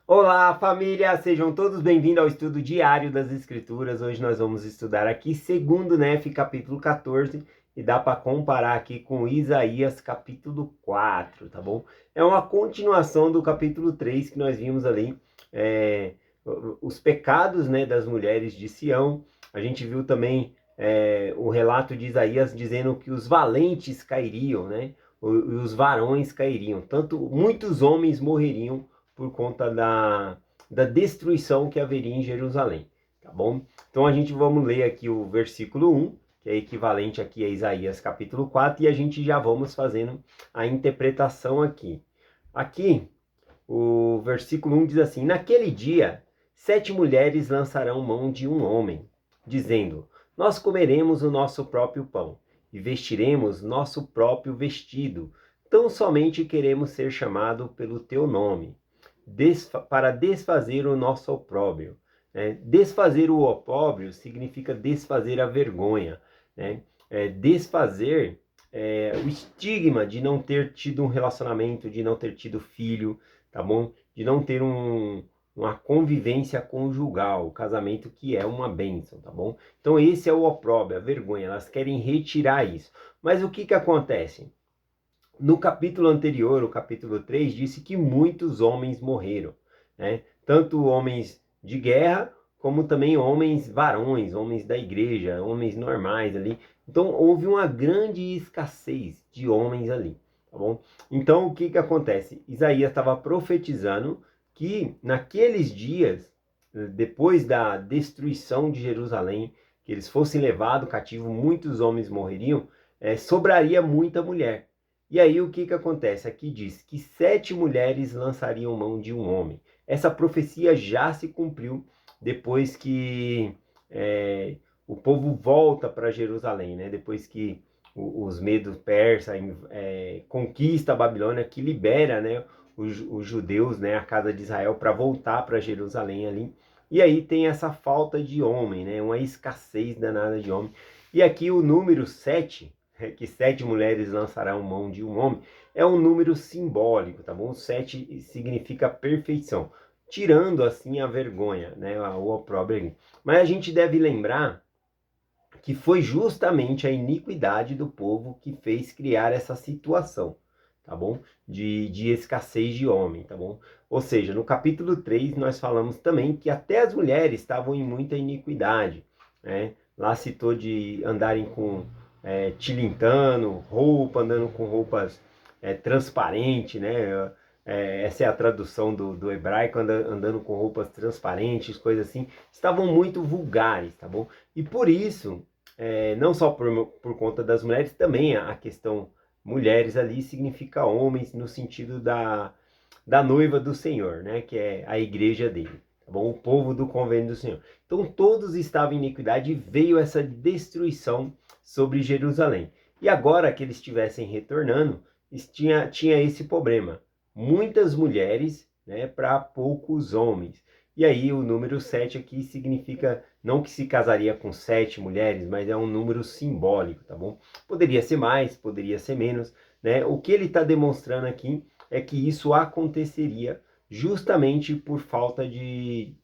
Olá, família! Sejam todos bem-vindos ao estudo diário das Escrituras. Hoje nós vamos estudar aqui segundo Nefe, capítulo 14, e dá para comparar aqui com Isaías, capítulo 4, tá bom? É uma continuação do capítulo 3 que nós vimos ali, os pecados, né, das mulheres de Sião. A gente viu também o relato de Isaías dizendo que os valentes cairiam, né? Os varões cairiam, tanto muitos homens morreriam por conta da destruição que haveria em Jerusalém, tá bom? Então a gente vamos ler aqui o versículo 1, que é equivalente aqui a Isaías capítulo 4, e a gente já vamos fazendo a interpretação aqui. Aqui, o versículo 1 diz assim: Naquele dia, 7 mulheres lançarão mão de um homem, dizendo: Nós comeremos o nosso próprio pão e vestiremos nosso próprio vestido. Tão somente queremos ser chamados pelo teu nome para desfazer o nosso opróbrio. Né? Desfazer o opróbrio significa desfazer a vergonha, né? Desfazer o estigma de não ter tido um relacionamento, de não ter tido filho, tá bom? De não ter uma convivência conjugal, o casamento que é uma bênção, tá bom? Então esse é o opróbrio, a vergonha, elas querem retirar isso. Mas o que que acontece? No capítulo anterior, o capítulo 3, disse que muitos homens morreram, né? Tanto homens de guerra, como também homens varões, homens da igreja, homens normais ali. Então, houve uma grande escassez de homens ali, tá bom? Então, o que que acontece? Isaías estava profetizando que naqueles dias, depois da destruição de Jerusalém, que eles fossem levados cativo, muitos homens morreriam, sobraria muita mulher. E aí o que que acontece? Aqui diz que 7 mulheres lançariam mão de um homem. Essa profecia já se cumpriu depois que o povo volta para Jerusalém, né? Depois que os medos persas conquista a Babilônia, que libera, né, os judeus, né, a casa de Israel para voltar para Jerusalém ali. E aí tem essa falta de homem, né? Uma escassez danada de homem. E aqui o número 7, que 7 mulheres lançarão mão de um homem, é um número simbólico, tá bom? 7 significa perfeição, tirando assim a vergonha, né? O opróbrio. Mas a gente deve lembrar que foi justamente a iniquidade do povo que fez criar essa situação, tá bom? De escassez de homem, tá bom? Ou seja, no capítulo 3 nós falamos também que até as mulheres estavam em muita iniquidade, né? Lá citou de andarem com tilintano, andando com roupas transparentes, né? Essa é a tradução do hebraico, andando com roupas transparentes, coisas assim. Estavam muito vulgares, tá bom? E por isso, não só por conta das mulheres, também a questão mulheres ali significa homens no sentido da noiva do Senhor, né? Que é a igreja dele, tá bom? O povo do convênio do Senhor. Então todos estavam em iniquidade e veio essa destruição sobre Jerusalém. E agora que eles estivessem retornando, tinha esse problema. Muitas mulheres, né, para poucos homens. E aí o número 7 aqui significa não que se casaria com 7 mulheres, mas é um número simbólico, tá bom? Poderia ser mais, poderia ser menos, né? O que ele está demonstrando aqui é que isso aconteceria justamente por falta de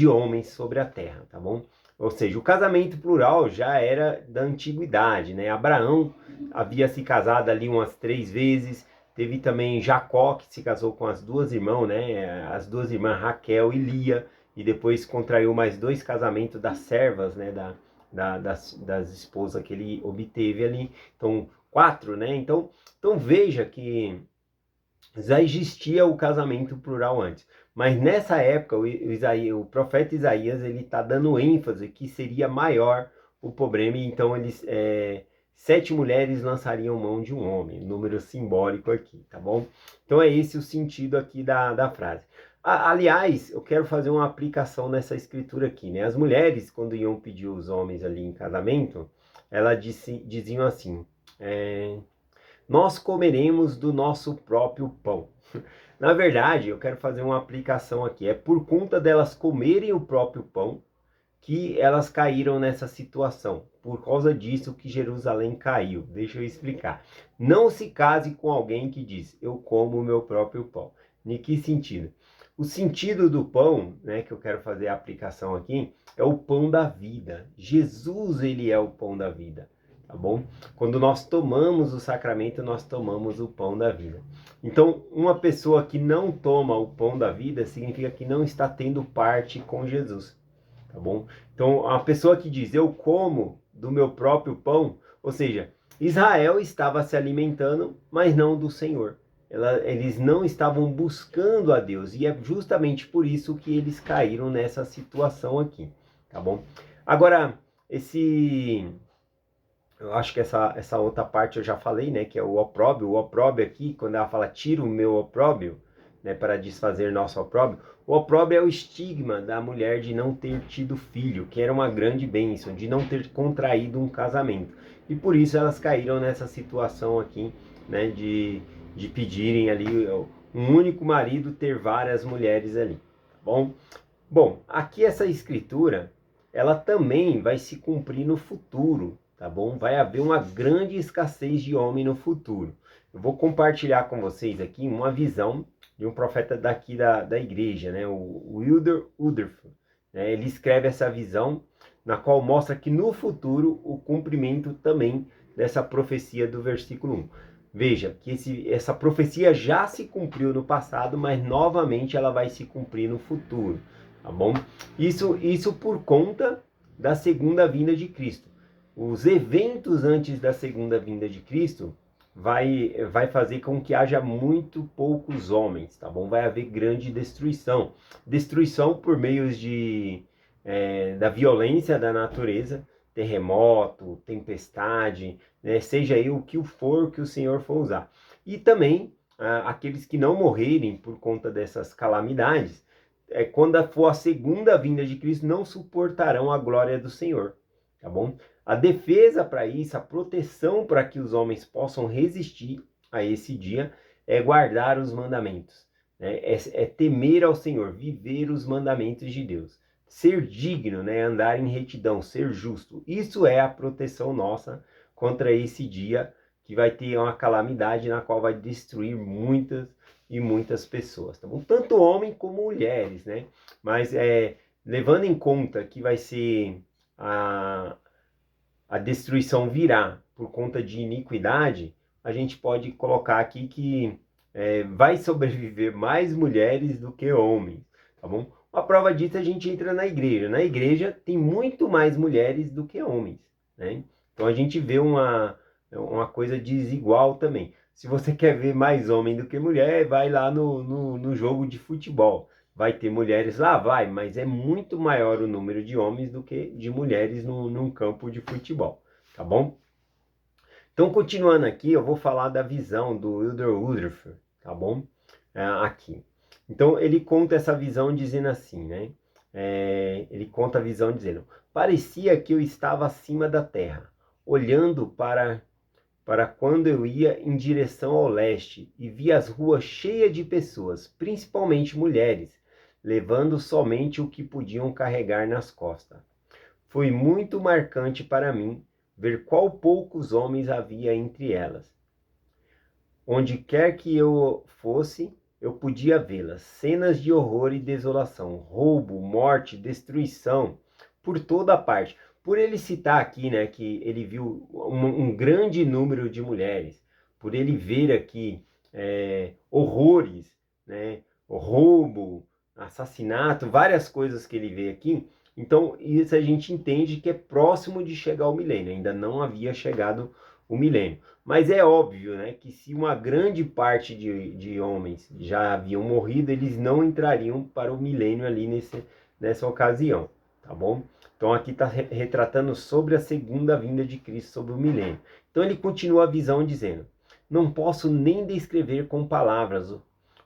homens sobre a terra, tá bom? Ou seja, o casamento plural já era da antiguidade, né? Abraão havia se casado ali umas 3 vezes, teve também Jacó, que se casou com as duas irmãs, né? As duas irmãs Raquel e Lia, e depois contraiu mais 2 casamentos das servas, né? Das esposas que ele obteve ali. Então, 4, né? Então veja que já existia o casamento plural antes. Mas nessa época, o profeta Isaías ele está dando ênfase que seria maior o problema, e então 7 mulheres lançariam mão de um homem, número simbólico aqui, tá bom? Então é esse o sentido aqui da frase. Aliás, eu quero fazer uma aplicação nessa escritura aqui, né? As mulheres, quando iam pedir os homens ali em casamento, elas diziam assim, nós comeremos do nosso próprio pão. Na verdade, eu quero fazer uma aplicação aqui. É por conta delas comerem o próprio pão que elas caíram nessa situação. Por causa disso que Jerusalém caiu. Deixa eu explicar. Não se case com alguém que diz, eu como o meu próprio pão. Em que sentido? O sentido do pão, né, que eu quero fazer a aplicação aqui, é o pão da vida. Jesus, ele é o pão da vida, tá bom? Quando nós tomamos o sacramento, nós tomamos o pão da vida. Então, uma pessoa que não toma o pão da vida, significa que não está tendo parte com Jesus, tá bom? Então, a pessoa que diz, eu como do meu próprio pão, ou seja, Israel estava se alimentando, mas não do Senhor. Eles não estavam buscando a Deus, e é justamente por isso que eles caíram nessa situação aqui, tá bom? Agora, eu acho que essa outra parte eu já falei, né, que é o opróbio aqui, quando ela fala tira o meu opróbio, né, para desfazer nosso opróbio, o opróbio é o estigma da mulher de não ter tido filho, que era uma grande bênção, de não ter contraído um casamento, e por isso elas caíram nessa situação aqui, né, de pedirem ali um único marido ter várias mulheres ali, tá bom? Bom, aqui essa escritura, ela também vai se cumprir no futuro, tá bom? Vai haver uma grande escassez de homem no futuro. Eu vou compartilhar com vocês aqui uma visão de um profeta daqui da igreja, né? O Wilder Rutherford, né? Ele escreve essa visão, na qual mostra que no futuro o cumprimento também dessa profecia do versículo 1. Veja que essa profecia já se cumpriu no passado, mas novamente ela vai se cumprir no futuro, tá bom? Isso por conta da segunda vinda de Cristo. Os eventos antes da segunda vinda de Cristo vai fazer com que haja muito poucos homens, tá bom? Vai haver grande destruição. Destruição por meios da violência da natureza, terremoto, tempestade, né? Seja aí o que for que o Senhor for usar. E também aqueles que não morrerem por conta dessas calamidades, quando for a segunda vinda de Cristo, não suportarão a glória do Senhor, tá bom? A defesa para isso, a proteção para que os homens possam resistir a esse dia, é guardar os mandamentos, né? É temer ao Senhor, viver os mandamentos de Deus, ser digno, né? Andar em retidão, ser justo. Isso é a proteção nossa contra esse dia que vai ter uma calamidade na qual vai destruir muitas e muitas pessoas, tá bom? Tanto homem como mulheres, né? Mas levando em conta que vai ser a destruição virá por conta de iniquidade, a gente pode colocar aqui que vai sobreviver mais mulheres do que homens, tá bom? A prova disso a gente entra na igreja. Na igreja tem muito mais mulheres do que homens, né? Então a gente vê uma coisa desigual também. Se você quer ver mais homem do que mulher, vai lá no jogo de futebol. Vai ter mulheres lá? Vai, mas é muito maior o número de homens do que de mulheres num campo de futebol, tá bom? Então, continuando aqui, eu vou falar da visão do Wilder Rutherford, tá bom? Aqui. Então, ele conta essa visão dizendo assim, né? Ele conta a visão dizendo: parecia que eu estava acima da terra, olhando para quando eu ia em direção ao leste e via as ruas cheias de pessoas, principalmente mulheres, levando somente o que podiam carregar nas costas. Foi muito marcante para mim ver qual poucos homens havia entre elas. Onde quer que eu fosse, eu podia vê-las. Cenas de horror e desolação, roubo, morte, destruição, por toda parte. Por ele citar aqui, né, que ele viu um grande número de mulheres, por ele ver aqui horrores, né, roubo, assassinato, várias coisas que ele vê aqui. Então, isso a gente entende que é próximo de chegar ao milênio, ainda não havia chegado o milênio. Mas é óbvio, né, que se uma grande parte de homens já haviam morrido, eles não entrariam para o milênio ali nessa ocasião, tá bom? Então aqui está retratando sobre a segunda vinda de Cristo, sobre o milênio. Então ele continua a visão dizendo: não posso nem descrever com palavras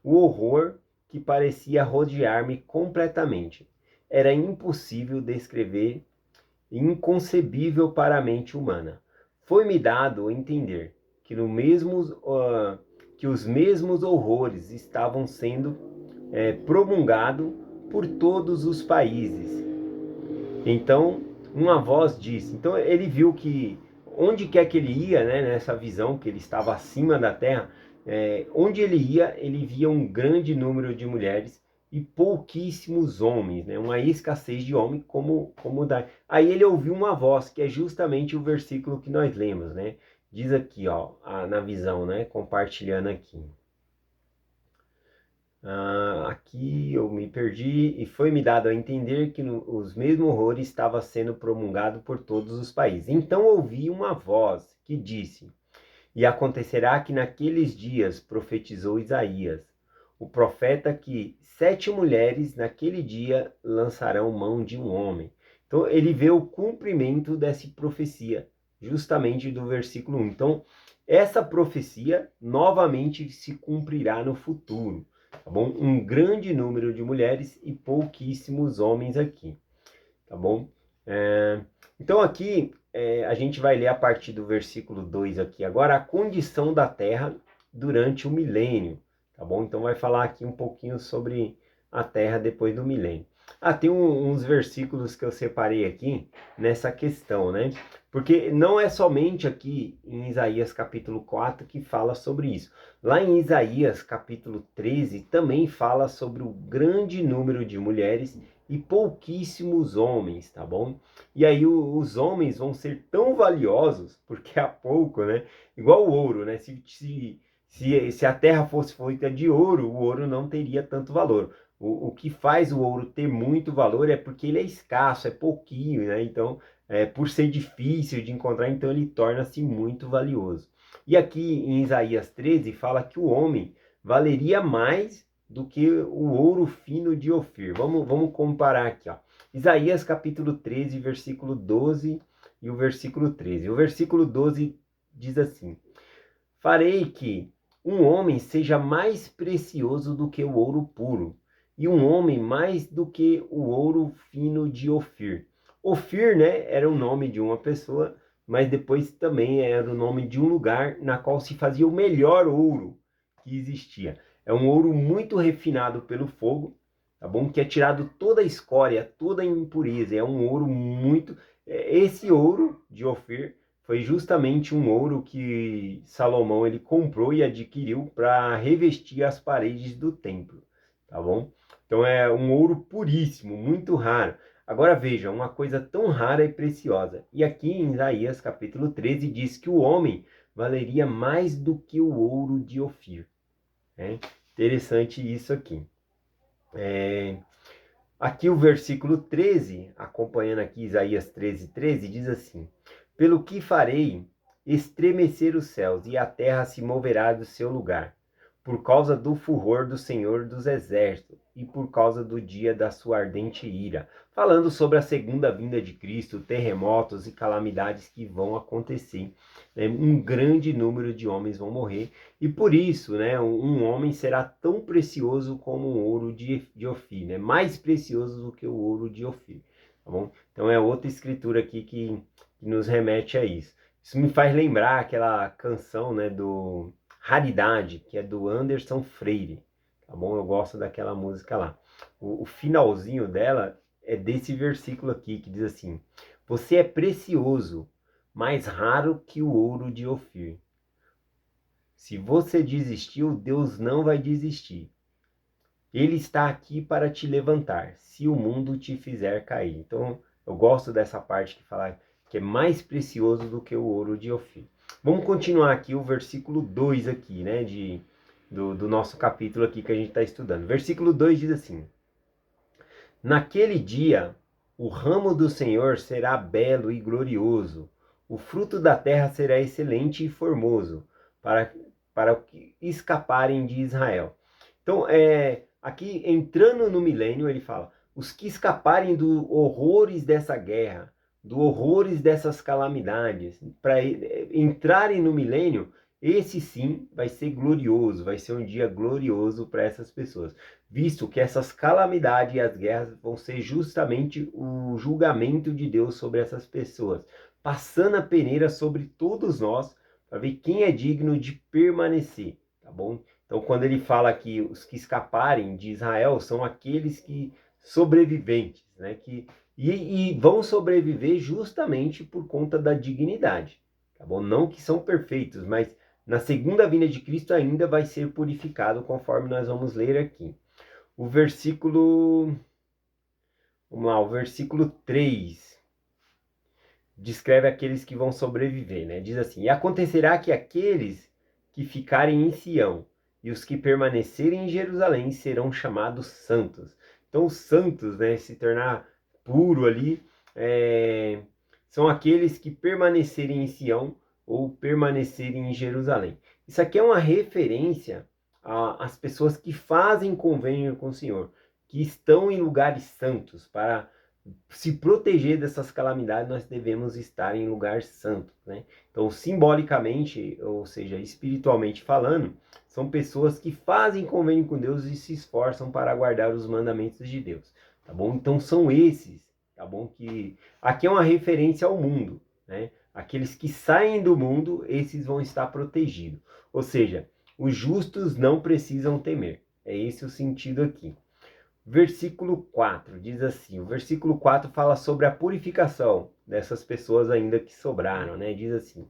o horror que parecia rodear-me completamente. Era impossível descrever, inconcebível para a mente humana. Foi-me dado entender que, que os mesmos horrores estavam sendo promulgados por todos os países. Então, uma voz disse. Então, ele viu que onde quer que ele ia, né, nessa visão que ele estava acima da terra, onde ele ia, ele via um grande número de mulheres e pouquíssimos homens, né? Uma escassez de homem como dá. Aí ele ouviu uma voz, que é justamente o versículo que nós lemos, né? Diz aqui, ó, na visão, né? Compartilhando aqui. Aqui eu me perdi e foi-me dado a entender que os mesmos horrores estavam sendo promulgados por todos os países. Então ouvi uma voz que disse: e acontecerá que naqueles dias profetizou Isaías, o profeta, que 7 mulheres naquele dia lançarão mão de um homem. Então ele vê o cumprimento dessa profecia, justamente do versículo 1. Então essa profecia novamente se cumprirá no futuro. Tá bom? Um grande número de mulheres e pouquíssimos homens aqui, tá bom? Então aqui a gente vai ler a partir do versículo 2 aqui agora a condição da terra durante o milênio, tá bom? Então vai falar aqui um pouquinho sobre a terra depois do milênio. Tem uns versículos que eu separei aqui nessa questão, né? Porque não é somente aqui em Isaías capítulo 4 que fala sobre isso. Lá em Isaías capítulo 13 também fala sobre o grande número de mulheres e pouquíssimos homens, tá bom? E aí os homens vão ser tão valiosos, porque há pouco, né? Igual o ouro, né? Se a terra fosse feita de ouro, o ouro não teria tanto valor. O que faz o ouro ter muito valor é porque ele é escasso, é pouquinho, né? Então, por ser difícil de encontrar, então ele torna-se muito valioso. E aqui em Isaías 13 fala que o homem valeria mais do que o ouro fino de Ofir. Vamos comparar aqui, ó. Isaías capítulo 13, versículo 12 e o versículo 13. O versículo 12 diz assim: farei que um homem seja mais precioso do que o ouro puro, e um homem mais do que o ouro fino de Ofir. Ofir, né, era o nome de uma pessoa, mas depois também era o nome de um lugar na qual se fazia o melhor ouro que existia. É um ouro muito refinado pelo fogo, tá bom? Que é tirado toda a escória, toda a impureza. É um ouro muito... Esse ouro de Ofir foi justamente um ouro que Salomão ele comprou e adquiriu para revestir as paredes do templo, tá bom? Então é um ouro puríssimo, muito raro. Agora veja, uma coisa tão rara e preciosa. E aqui em Isaías capítulo 13 diz que o homem valeria mais do que o ouro de Ofir. Interessante isso aqui. Aqui o versículo 13, acompanhando aqui Isaías 13, 13, diz assim: pelo que farei estremecer os céus, e a terra se moverá do seu lugar, por causa do furor do Senhor dos Exércitos, e por causa do dia da sua ardente ira. Falando sobre a segunda vinda de Cristo, terremotos e calamidades que vão acontecer. Um grande número de homens vão morrer, e por isso, né, um homem será tão precioso como o ouro de Ofir, né? Mais precioso do que o ouro de Ofir, tá bom? Então é outra escritura aqui que nos remete a isso. Isso me faz lembrar aquela canção, né, do Raridade, que é do Anderson Freire, tá bom? Eu gosto daquela música lá. O finalzinho dela é desse versículo aqui, que diz assim: você é precioso, mais raro que o ouro de Ofir. Se você desistiu, Deus não vai desistir. Ele está aqui para te levantar, se o mundo te fizer cair. Então, eu gosto dessa parte que fala que é mais precioso do que o ouro de Ofir. Vamos continuar aqui o versículo 2 aqui, né, do nosso capítulo aqui que a gente está estudando. Versículo 2 diz assim: naquele dia, o ramo do Senhor será belo e glorioso, o fruto da terra será excelente e formoso, para que escaparem de Israel. Então, aqui entrando no milênio, ele fala: os que escaparem dos horrores dessa guerra, dos horrores dessas calamidades, para entrarem no milênio, esse sim vai ser glorioso, vai ser um dia glorioso para essas pessoas, visto que essas calamidades e as guerras vão ser justamente o julgamento de Deus sobre essas pessoas, passando a peneira sobre todos nós, para ver quem é digno de permanecer, tá bom? Então, quando ele fala que os que escaparem de Israel são aqueles que sobreviventes, né? E vão sobreviver justamente por conta da dignidade, tá bom? Não que são perfeitos, mas na segunda vinda de Cristo ainda vai ser purificado, conforme nós vamos ler aqui. O versículo, vamos lá, o versículo 3 descreve aqueles que vão sobreviver, né? Diz assim: e acontecerá que aqueles que ficarem em Sião e os que permanecerem em Jerusalém serão chamados santos. Então, os santos, né, se tornar puro ali, são aqueles que permanecerem em Sião ou permanecerem em Jerusalém. Isso aqui é uma referência às pessoas que fazem convênio com o Senhor, que estão em lugares santos. Para se proteger dessas calamidades, nós devemos estar em lugar santo, né? Então, simbolicamente, ou seja, espiritualmente falando, são pessoas que fazem convênio com Deus e se esforçam para guardar os mandamentos de Deus, tá bom? Então, são esses, tá bom? Que aqui é uma referência ao mundo, né? Aqueles que saem do mundo, esses vão estar protegidos. Ou seja, os justos não precisam temer. É esse o sentido aqui. Versículo 4 diz assim, o versículo 4 fala sobre a purificação dessas pessoas ainda que sobraram, né? Diz assim: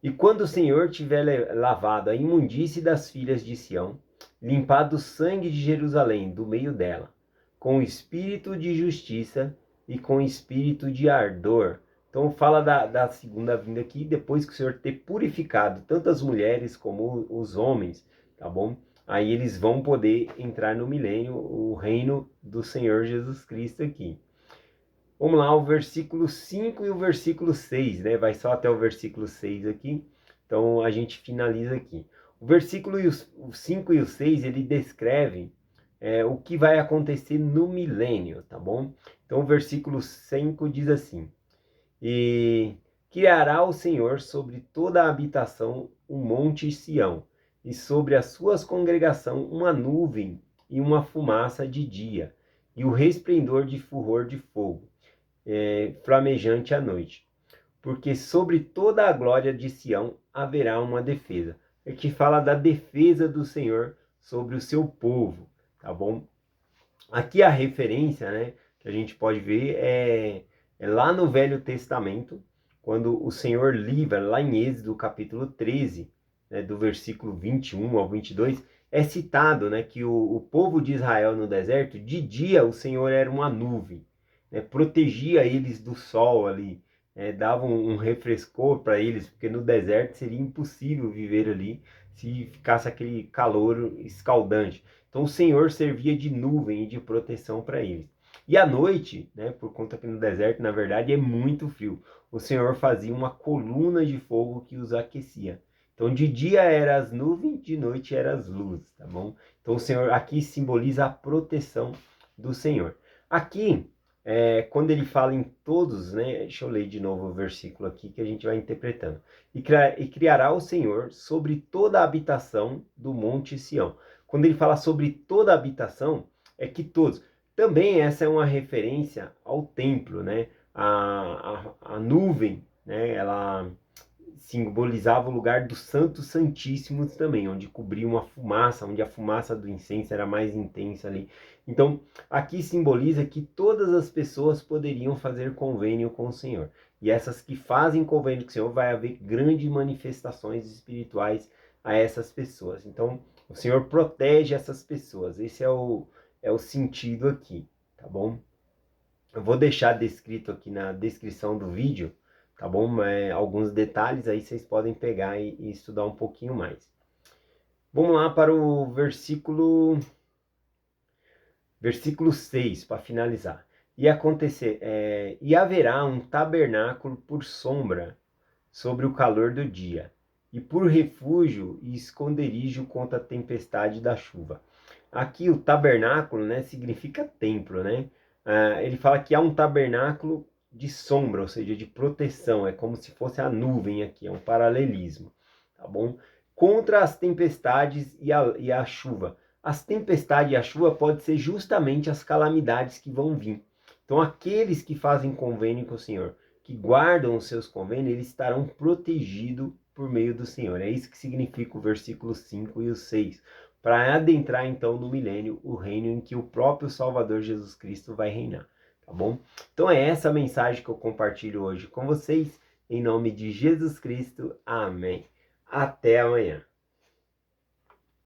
e quando o Senhor tiver lavado a imundície das filhas de Sião, limpado o sangue de Jerusalém do meio dela, com espírito de justiça e com espírito de ardor. Então fala da segunda vinda aqui, depois que o Senhor ter purificado tanto as mulheres como os homens, tá bom? Aí eles vão poder entrar no milênio, o reino do Senhor Jesus Cristo aqui. Vamos lá, o versículo 5 e o versículo 6, né? Vai só até o versículo 6 aqui. Então a gente finaliza aqui. O versículo 5 e o 6, ele descreve o que vai acontecer no milênio, tá bom? Então o versículo 5 diz assim: e criará o Senhor sobre toda a habitação o monte Sião, e sobre as suas congregações uma nuvem e uma fumaça de dia, e o resplendor de furor de fogo, flamejante à noite. Porque sobre toda a glória de Sião haverá uma defesa. Aqui fala da defesa do Senhor sobre o seu povo, tá bom? Aqui a referência, né, que a gente pode ver é lá no Velho Testamento, quando o Senhor livra, lá em Êxodo capítulo 13, né, do versículo 21 ao 22, é citado, né, que o povo de Israel no deserto, de dia o Senhor era uma nuvem, né, protegia eles do sol ali, dava um refrescor para eles, porque no deserto seria impossível viver ali se ficasse aquele calor escaldante. Então o Senhor servia de nuvem e de proteção para eles. E à noite, né, por conta que no deserto, na verdade, é muito frio, o Senhor fazia uma coluna de fogo que os aquecia. Então de dia eram as nuvens, de noite eram as luzes, tá bom? Então o Senhor aqui simboliza a proteção do Senhor. Aqui, quando ele fala em todos, né, deixa eu ler de novo o versículo aqui que a gente vai interpretando. E criará o Senhor sobre toda a habitação do monte Sião. Quando ele fala sobre toda a habitação, é que todos. Também essa é uma referência ao templo, né? A nuvem, né? Ela simbolizava o lugar dos santos santíssimos também, onde cobria uma fumaça, onde a fumaça do incenso era mais intensa ali. Então, aqui simboliza que todas as pessoas poderiam fazer convênio com o Senhor. E essas que fazem convênio com o Senhor, vai haver grandes manifestações espirituais a essas pessoas. Então, o Senhor protege essas pessoas. Esse é o sentido aqui, tá bom? Eu vou deixar descrito aqui na descrição do vídeo, tá bom? Alguns detalhes aí vocês podem pegar e estudar um pouquinho mais. Vamos lá para o versículo 6, para finalizar. E haverá um tabernáculo por sombra sobre o calor do dia, e por refúgio e esconderijo contra a tempestade da chuva. Aqui o tabernáculo, né, significa templo, né? Ele fala que há um tabernáculo de sombra, ou seja, de proteção, é como se fosse a nuvem aqui, é um paralelismo, tá bom? Contra as tempestades e a chuva. As tempestades e a chuva podem ser justamente as calamidades que vão vir. Então, aqueles que fazem convênio com o Senhor, que guardam os seus convênios, eles estarão protegidos por meio do Senhor. É isso que significa o versículo 5 e o 6. Para adentrar então no milênio, o reino em que o próprio Salvador Jesus Cristo vai reinar, tá bom? Então é essa mensagem que eu compartilho hoje com vocês, em nome de Jesus Cristo, amém. Até amanhã.